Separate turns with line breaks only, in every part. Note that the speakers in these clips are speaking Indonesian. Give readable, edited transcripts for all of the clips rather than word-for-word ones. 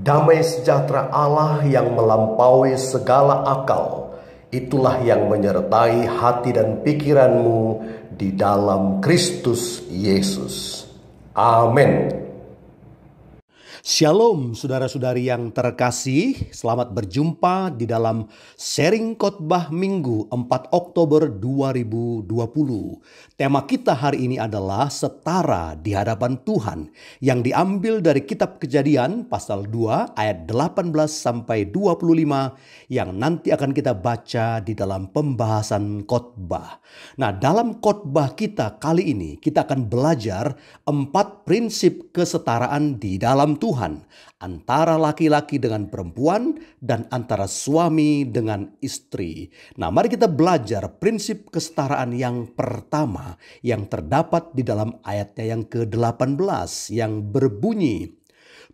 Damai sejahtera Allah yang melampaui segala akal, itulah yang menyertai hati dan pikiranmu di dalam Kristus Yesus. Amin.
Shalom saudara-saudari yang terkasih, selamat berjumpa di dalam sharing khotbah Minggu 4 Oktober 2020. Tema kita hari ini adalah setara di hadapan Tuhan yang diambil dari kitab Kejadian pasal 2 ayat 18 sampai 25 yang nanti akan kita baca di dalam pembahasan khotbah. Nah, dalam khotbah kita kali ini kita akan belajar 4 prinsip kesetaraan di dalam Tuhan. Antara laki-laki dengan perempuan dan antara suami dengan istri. Nah, mari kita belajar prinsip kesetaraan yang pertama yang terdapat di dalam ayatnya yang ke-18 yang berbunyi,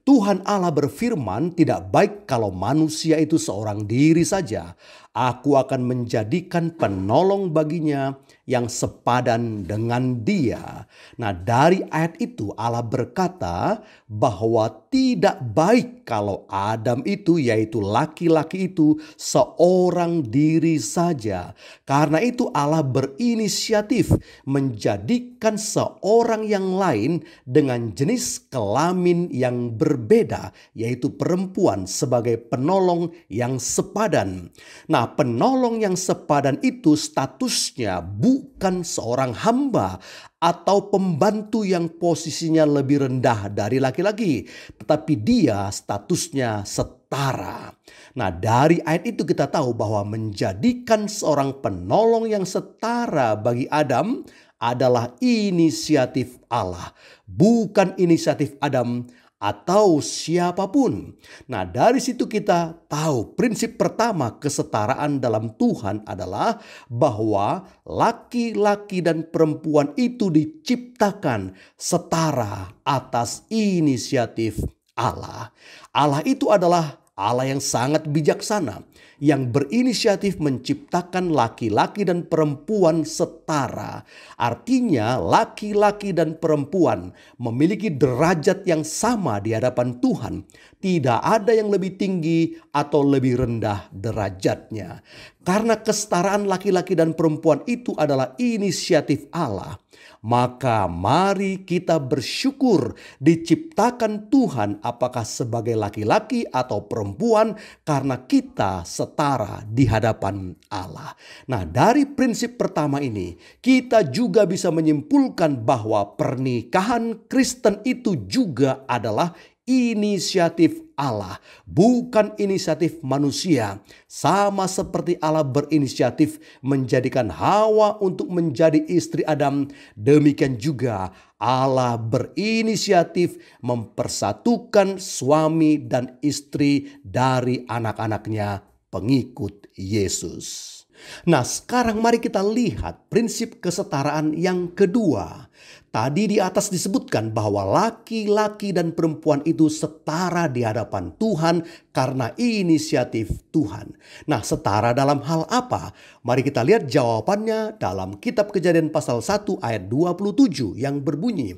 Tuhan Allah berfirman, tidak baik kalau manusia itu seorang diri saja. Aku akan menjadikan penolong baginya yang sepadan dengan dia. Nah, dari ayat itu Allah berkata bahwa tidak baik kalau Adam itu, yaitu laki-laki itu, seorang diri saja. Karena itu Allah berinisiatif menjadikan seorang yang lain dengan jenis kelamin yang berbeda, yaitu perempuan, sebagai penolong yang sepadan. Nah, penolong yang sepadan itu statusnya bukan seorang hamba atau pembantu yang posisinya lebih rendah dari laki-laki, tetapi dia statusnya setara. Nah, dari ayat itu kita tahu bahwa menjadikan seorang penolong yang setara bagi Adam adalah inisiatif Allah, bukan inisiatif Adam atau siapapun. Nah, dari situ kita tahu prinsip pertama kesetaraan dalam Tuhan adalah bahwa laki-laki dan perempuan itu diciptakan setara atas inisiatif Allah. Allah itu adalah Allah yang sangat bijaksana, yang berinisiatif menciptakan laki-laki dan perempuan setara. Artinya laki-laki dan perempuan memiliki derajat yang sama di hadapan Tuhan. Tidak ada yang lebih tinggi atau lebih rendah derajatnya. Karena kesetaraan laki-laki dan perempuan itu adalah inisiatif Allah, maka mari kita bersyukur diciptakan Tuhan apakah sebagai laki-laki atau perempuan, karena kita setara di hadapan Allah. Nah, dari prinsip pertama ini kita juga bisa menyimpulkan bahwa pernikahan Kristen itu juga adalah inisiatif Allah, bukan inisiatif manusia. Sama seperti Allah berinisiatif menjadikan Hawa untuk menjadi istri Adam, demikian juga Allah berinisiatif mempersatukan suami dan istri dari anak-anaknya pengikut Yesus. Nah, sekarang mari kita lihat prinsip kesetaraan yang kedua. Tadi di atas disebutkan bahwa laki-laki dan perempuan itu setara di hadapan Tuhan karena inisiatif Tuhan. Nah, setara dalam hal apa? Mari kita lihat jawabannya dalam kitab Kejadian pasal 1 ayat 27 yang berbunyi,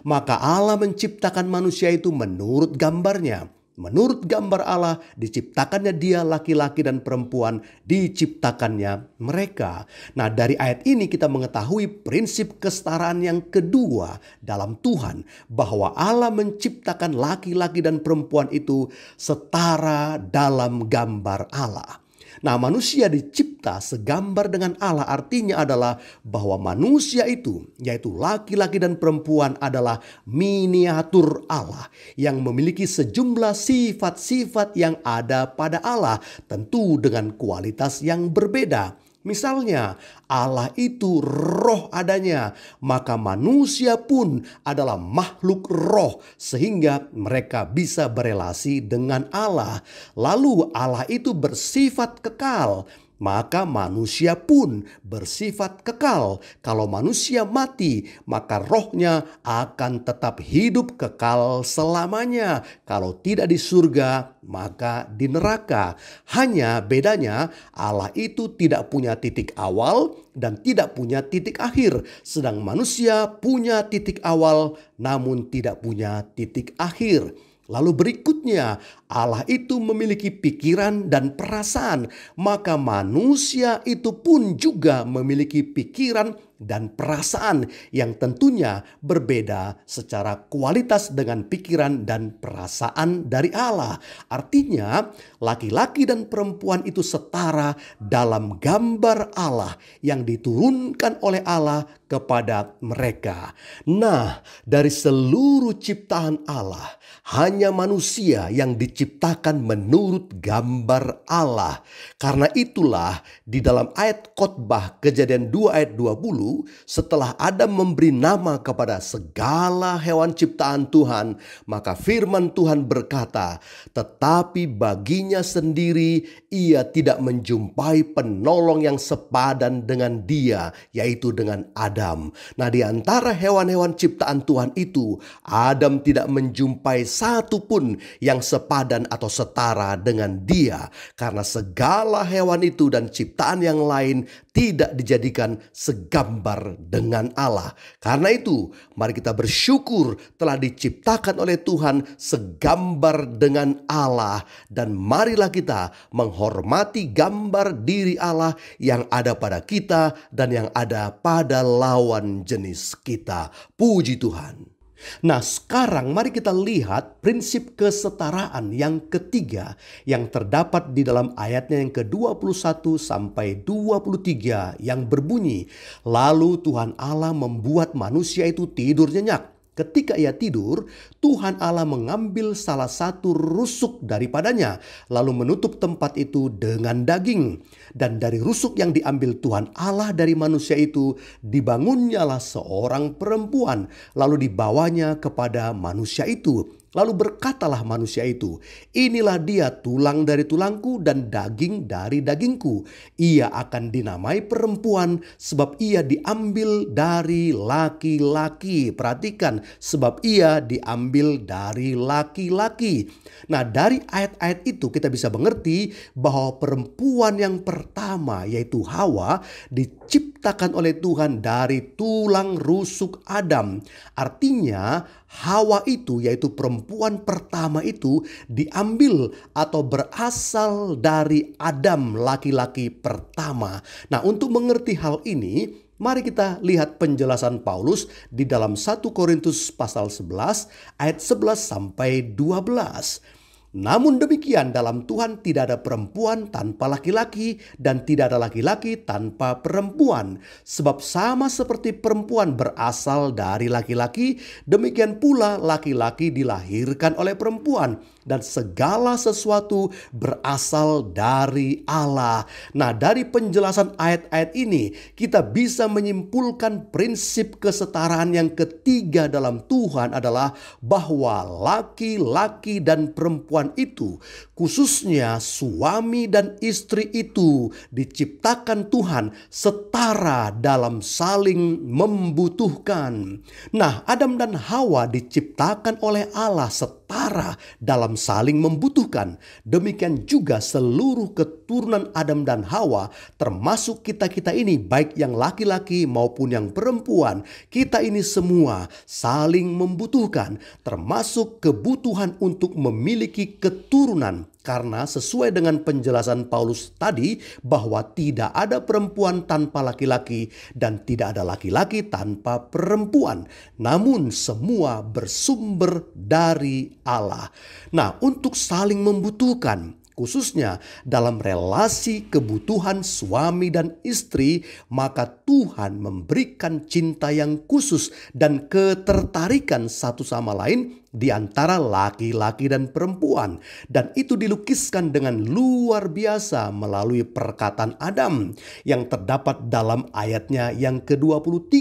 maka Allah menciptakan manusia itu menurut gambarnya. Menurut gambar Allah diciptakannya dia, laki-laki dan perempuan diciptakannya mereka. Nah, dari ayat ini kita mengetahui prinsip kesetaraan yang kedua dalam Tuhan, bahwa Allah menciptakan laki-laki dan perempuan itu setara dalam gambar Allah. Nah, manusia dicipta segambar dengan Allah, artinya adalah bahwa manusia itu, yaitu laki-laki dan perempuan, adalah miniatur Allah yang memiliki sejumlah sifat-sifat yang ada pada Allah, tentu dengan kualitas yang berbeda. Misalnya, Allah itu roh adanya, maka manusia pun adalah makhluk roh sehingga mereka bisa berelasi dengan Allah. Lalu Allah itu bersifat kekal, maka manusia pun bersifat kekal. Kalau manusia mati, maka rohnya akan tetap hidup kekal selamanya. Kalau tidak di surga, maka di neraka. Hanya bedanya Allah itu tidak punya titik awal dan tidak punya titik akhir. Sedang manusia punya titik awal namun tidak punya titik akhir. Lalu berikutnya, Allah itu memiliki pikiran dan perasaan, maka manusia itu pun juga memiliki pikiran dan perasaan yang tentunya berbeda secara kualitas dengan pikiran dan perasaan dari Allah. Artinya, laki-laki dan perempuan itu setara dalam gambar Allah yang diturunkan oleh Allah kepada mereka. Nah, dari seluruh ciptaan Allah, hanya manusia yang diciptakan menurut gambar Allah. Karena itulah di dalam ayat khotbah Kejadian 2 ayat 20, setelah Adam memberi nama kepada segala hewan ciptaan Tuhan, maka firman Tuhan berkata, tetapi baginya sendiri ia tidak menjumpai penolong yang sepadan dengan dia, yaitu dengan Adam. Nah, di antara hewan-hewan ciptaan Tuhan itu, Adam tidak menjumpai satu pun yang sepadan atau setara dengan dia, karena segala hewan itu dan ciptaan yang lain tidak dijadikan segambar dengan Allah. Karena itu, mari kita bersyukur telah diciptakan oleh Tuhan segambar dengan Allah, dan marilah kita menghormati gambar diri Allah yang ada pada kita dan yang ada pada lawan jenis kita. Puji Tuhan. Nah, sekarang mari kita lihat prinsip kesetaraan yang ketiga yang terdapat di dalam ayatnya yang ke-21 sampai 23 yang berbunyi, lalu Tuhan Allah membuat manusia itu tidur nyenyak. Ketika ia tidur, Tuhan Allah mengambil salah satu rusuk daripadanya, lalu menutup tempat itu dengan daging. Dan dari rusuk yang diambil Tuhan Allah dari manusia itu, dibangunnyalah seorang perempuan, lalu dibawanya kepada manusia itu. Lalu berkatalah manusia itu, inilah dia tulang dari tulangku dan daging dari dagingku. Ia akan dinamai perempuan sebab ia diambil dari laki-laki. Perhatikan, sebab ia diambil dari laki-laki. Nah, dari ayat-ayat itu kita bisa mengerti bahwa perempuan yang pertama yaitu Hawa diciptakan oleh Tuhan dari tulang rusuk Adam. Artinya Hawa itu yaitu perempuan pertama itu diambil atau berasal dari Adam laki-laki pertama. Nah, untuk mengerti hal ini, mari kita lihat penjelasan Paulus di dalam 1 Korintus pasal 11 ayat 11 sampai 12. Namun demikian dalam Tuhan tidak ada perempuan tanpa laki-laki dan tidak ada laki-laki tanpa perempuan. Sebab sama seperti perempuan berasal dari laki-laki, demikian pula laki-laki dilahirkan oleh perempuan. Dan segala sesuatu berasal dari Allah. Nah, dari penjelasan ayat-ayat ini kita bisa menyimpulkan prinsip kesetaraan yang ketiga dalam Tuhan adalah bahwa laki-laki dan perempuan itu, khususnya suami dan istri itu, diciptakan Tuhan setara dalam saling membutuhkan. Nah, Adam dan Hawa diciptakan oleh Allah setara dalam saling membutuhkan. Demikian juga seluruh keturunan Adam dan Hawa, termasuk kita-kita ini, baik yang laki-laki maupun yang perempuan, kita ini semua saling membutuhkan, termasuk kebutuhan untuk memiliki keturunan. Karena sesuai dengan penjelasan Paulus tadi bahwa tidak ada perempuan tanpa laki-laki dan tidak ada laki-laki tanpa perempuan. Namun semua bersumber dari Allah. Nah, untuk saling membutuhkan, khususnya dalam relasi kebutuhan suami dan istri, maka Tuhan memberikan cinta yang khusus dan ketertarikan satu sama lain di antara laki-laki dan perempuan. Dan itu dilukiskan dengan luar biasa melalui perkataan Adam yang terdapat dalam ayatnya yang ke-23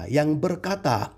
yang berkata,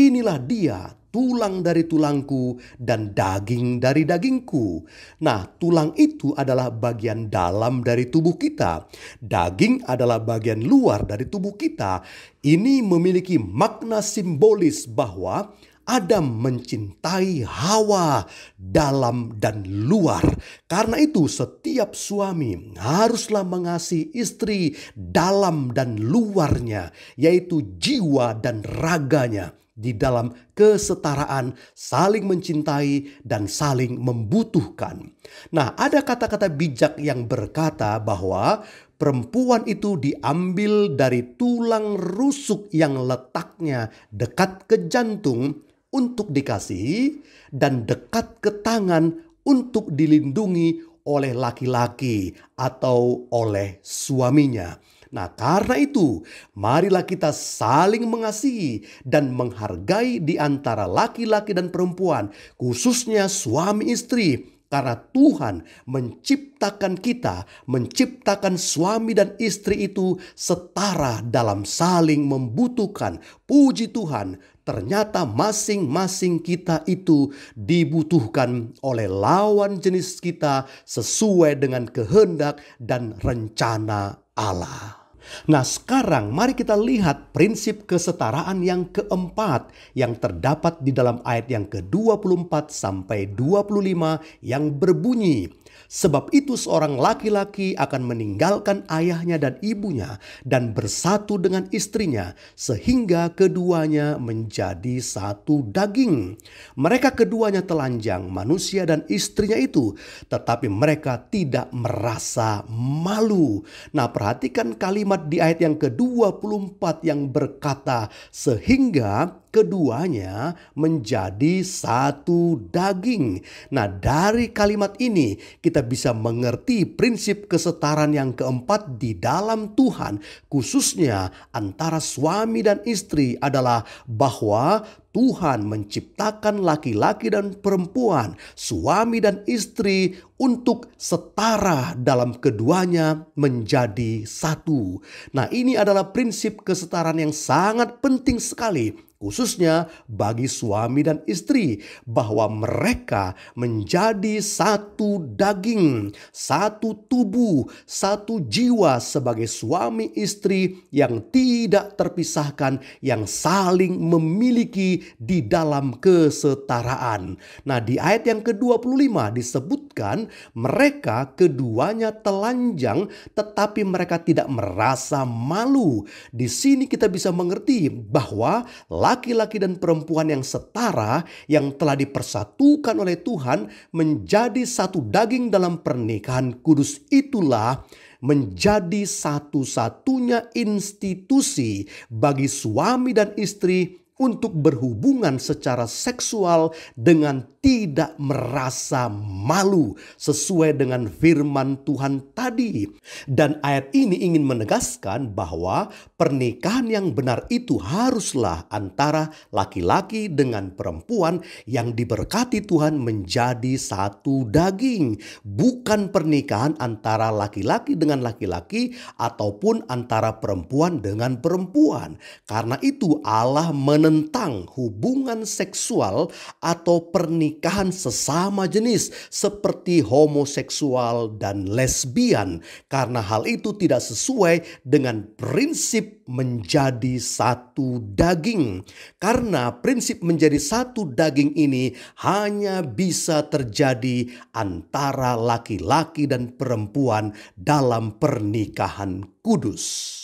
inilah dia tulang dari tulangku dan daging dari dagingku. Nah, tulang itu adalah bagian dalam dari tubuh kita. Daging adalah bagian luar dari tubuh kita. Ini memiliki makna simbolis bahwa Adam mencintai Hawa dalam dan luar. Karena itu setiap suami haruslah mengasihi istri dalam dan luarnya, yaitu jiwa dan raganya. di dalam kesetaraan, saling mencintai, dan saling membutuhkan. Nah, ada kata-kata bijak yang berkata bahwa perempuan itu diambil dari tulang rusuk yang letaknya dekat ke jantung untuk dikasihi dan dekat ke tangan untuk dilindungi oleh laki-laki atau oleh suaminya. Nah, karena itu, marilah kita saling mengasihi dan menghargai di antara laki-laki dan perempuan, khususnya suami istri. Karena Tuhan menciptakan kita, menciptakan suami dan istri itu setara dalam saling membutuhkan. Puji Tuhan, ternyata masing-masing kita itu dibutuhkan oleh lawan jenis kita sesuai dengan kehendak dan rencana Allah. Nah, sekarang mari kita lihat prinsip kesetaraan yang keempat yang terdapat di dalam ayat yang ke-24 sampai 25 yang berbunyi, "Sebab itu seorang laki-laki akan meninggalkan ayahnya dan ibunya dan bersatu dengan istrinya sehingga keduanya menjadi satu daging. Mereka keduanya telanjang, manusia dan istrinya itu, tetapi mereka tidak merasa malu." Nah, perhatikan kalimat di ayat yang ke-24 yang berkata, "Sehingga keduanya menjadi satu daging." Nah, dari kalimat ini kita bisa mengerti prinsip kesetaraan yang keempat di dalam Tuhan, khususnya antara suami dan istri, adalah bahwa Tuhan menciptakan laki-laki dan perempuan, suami dan istri, untuk setara dalam keduanya menjadi satu. Nah, ini adalah prinsip kesetaraan yang sangat penting sekali, khususnya bagi suami dan istri, bahwa mereka menjadi satu daging, satu tubuh, satu jiwa sebagai suami istri yang tidak terpisahkan, yang saling memiliki di dalam kesetaraan. Nah, di ayat yang ke-25 disebutkan mereka keduanya telanjang tetapi mereka tidak merasa malu. Di sini kita bisa mengerti bahwa laki-laki dan perempuan yang setara yang telah dipersatukan oleh Tuhan menjadi satu daging dalam pernikahan kudus itulah menjadi satu-satunya institusi bagi suami dan istri untuk berhubungan secara seksual dengan tidak merasa malu sesuai dengan firman Tuhan tadi. Dan ayat ini ingin menegaskan bahwa pernikahan yang benar itu haruslah antara laki-laki dengan perempuan yang diberkati Tuhan menjadi satu daging, bukan pernikahan antara laki-laki dengan laki-laki ataupun antara perempuan dengan perempuan. Karena itu Allah menentang hubungan seksual atau pernikahan sesama jenis seperti homoseksual dan lesbian, karena hal itu tidak sesuai dengan prinsip menjadi satu daging. Karena prinsip menjadi satu daging ini hanya bisa terjadi antara laki-laki dan perempuan dalam pernikahan kudus.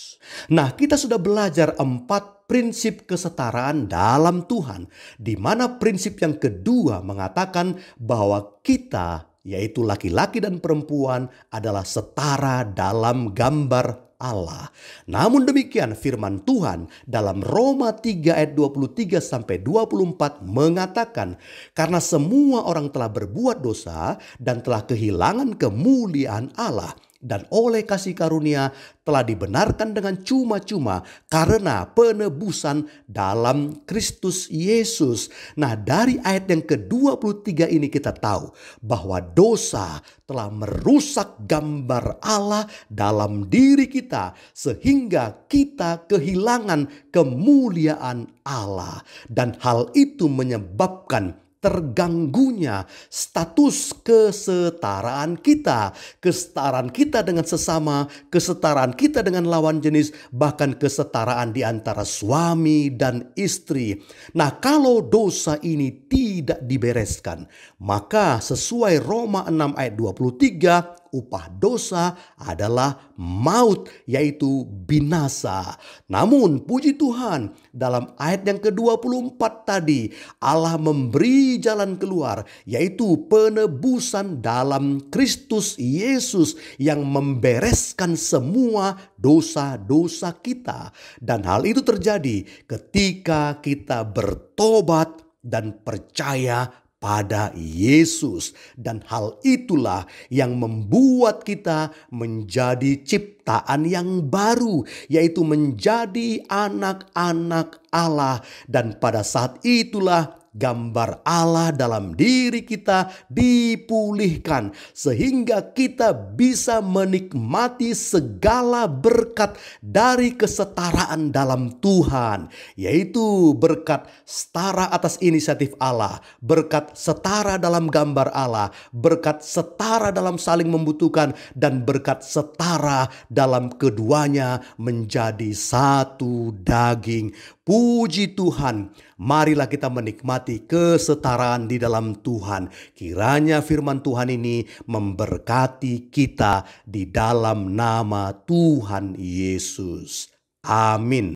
Nah, kita sudah belajar 4 prinsip kesetaraan dalam Tuhan, di mana prinsip yang kedua mengatakan bahwa kita, yaitu laki-laki dan perempuan, adalah setara dalam gambar Allah. Namun demikian firman Tuhan dalam Roma 3 ayat 23 sampai 24 mengatakan, "Karena semua orang telah berbuat dosa dan telah kehilangan kemuliaan Allah, dan oleh kasih karunia telah dibenarkan dengan cuma-cuma karena penebusan dalam Kristus Yesus." Nah, dari ayat yang ke-23 ini kita tahu bahwa dosa telah merusak gambar Allah dalam diri kita sehingga kita kehilangan kemuliaan Allah, dan hal itu menyebabkan terganggunya status kesetaraan kita. Kesetaraan kita dengan sesama, kesetaraan kita dengan lawan jenis, bahkan kesetaraan di antara suami dan istri. Nah, kalau dosa ini tidak dibereskan, maka sesuai Roma 6 ayat 23, upah dosa adalah maut, yaitu binasa. Namun puji Tuhan, dalam ayat yang ke-24 tadi Allah memberi jalan keluar, yaitu penebusan dalam Kristus Yesus yang membereskan semua dosa-dosa kita. Dan hal itu terjadi ketika kita bertobat dan percaya pada Yesus. Dan hal itulah yang membuat kita menjadi ciptaan yang baru, yaitu menjadi anak-anak Allah. Dan pada saat itulah gambar Allah dalam diri kita dipulihkan, sehingga kita bisa menikmati segala berkat dari kesetaraan dalam Tuhan, yaitu berkat setara atas inisiatif Allah, berkat setara dalam gambar Allah, berkat setara dalam saling membutuhkan, dan berkat setara dalam keduanya menjadi satu daging. Puji Tuhan, marilah kita menikmati kesetaraan di dalam Tuhan. Kiranya firman Tuhan ini memberkati kita di dalam nama Tuhan Yesus. Amin.